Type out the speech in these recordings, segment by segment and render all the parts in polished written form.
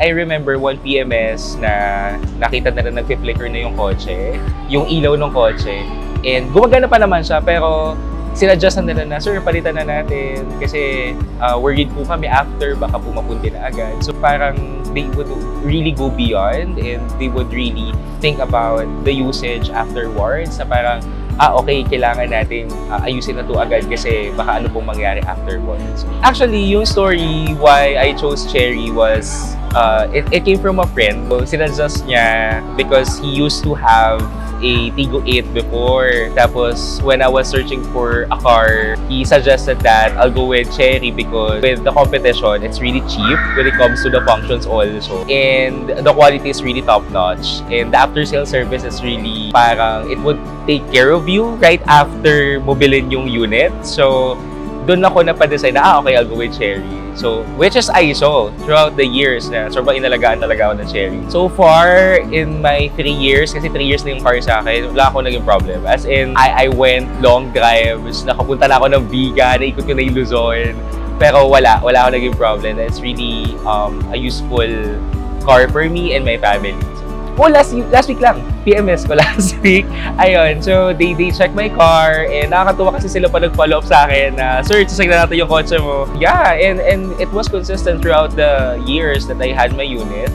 I remember one PMS na nakita na nag-flicker na yung kotse, yung ilaw ng kotse. And gumagana pa naman siya, pero sinadjust na nila na, sir, palitan na natin kasi worried po kami after, baka po mapunti na agad. So parang they would really go beyond and they would really think about the usage afterwards na parang, okay, kailangan natin ayusin na to agad kasi baka ano pong mangyari afterwards. Actually, yung story why I chose Cherry was, it came from a friend. So, sinadjust niya because he used to have a Tigo 8 before. Tapos, when I was searching for a car, he suggested that I'll go with Cherry because with the competition, it's really cheap when it comes to the functions also. And the quality is really top-notch. And the after-sale service is really parang it would take care of you right after mo bilhin yung unit. So, doon ako napadesign na, okay, I'll go with Cherry. So, which is I saw throughout the years na sobrang inalagaan talaga ako ng Cherry. So far, in my 3 years, kasi 3 years na yung car sa akin, wala ako naging problem. As in, I went long drives, nakapunta na ako ng Biga, naikot ko na yung Luzon. Pero wala ako naging problem. It's really a useful car for me and my family. Oh, last week lang. PMS ko last week. Ayun, so they checked my car and nakakatuwa kasi sila pa nag-follow up sa akin na, sir, check na natin yung kotse mo. Yeah, and it was consistent throughout the years that I had my unit.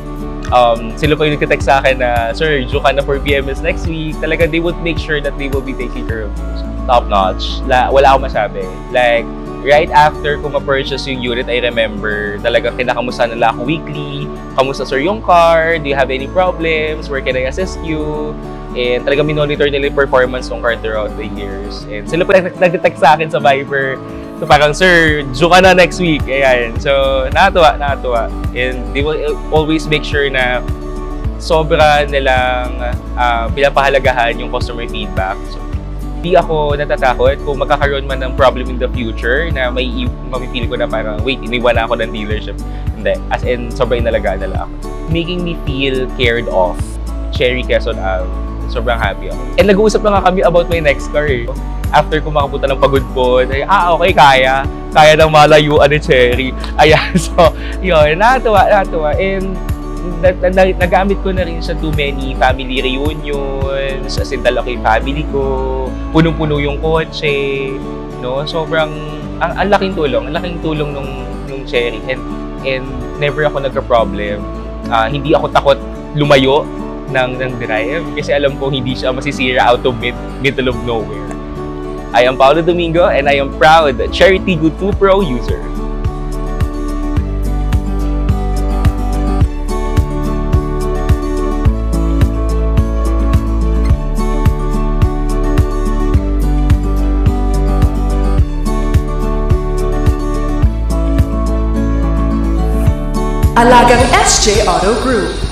Sila pa yung nagka-text sa akin na, sir, due ka na for PMS next week. Talaga, they would make sure that they will be taking care of you. Top notch. Wala akong masabi. Like, right after ko ma-purchase yung unit, I remember talagang kinakamusta nila ako weekly. Kamusta, sir, yung car? Do you have any problems? Where can I assist you? And talagang minonitor nila yung performance ng car throughout the years. And sila pa nag-text sa akin sa Viber. So parang, sir, due ka na next week. Ayan. So, nakatuwa. And they will always make sure na sobra nilang pinapahalagahan yung customer feedback. So, di ako natatakot kung magkakaroon man ng problem in the future na mamipili ko na parang, wait, iniwan na ako ng dealership. Hindi. As in, sobrang inalagaan nila ako. Making me feel cared of. Cherry Quezon Ave. Sobrang happy ako. And nag-uusap na nga kami about my next car eh. After ko makapunta ng Pagudpod, ay, okay, kaya ng malayuan ni Cherry. Ayan, so, yun, nakatuwa. And nagamit ko na rin siya to many family reunions, as in talaga yung family ko, punong-puno yung kotse, no? Sobrang, ang laking tulong nung Cherry, and never ako nagka-problem. Hindi ako takot lumayo ng drive, kasi alam ko hindi siya masisira out of middle of nowhere. I am Paolo Domingo, and I am proud Cherry Tigo 2 Pro user. Alagang SJ Auto Group.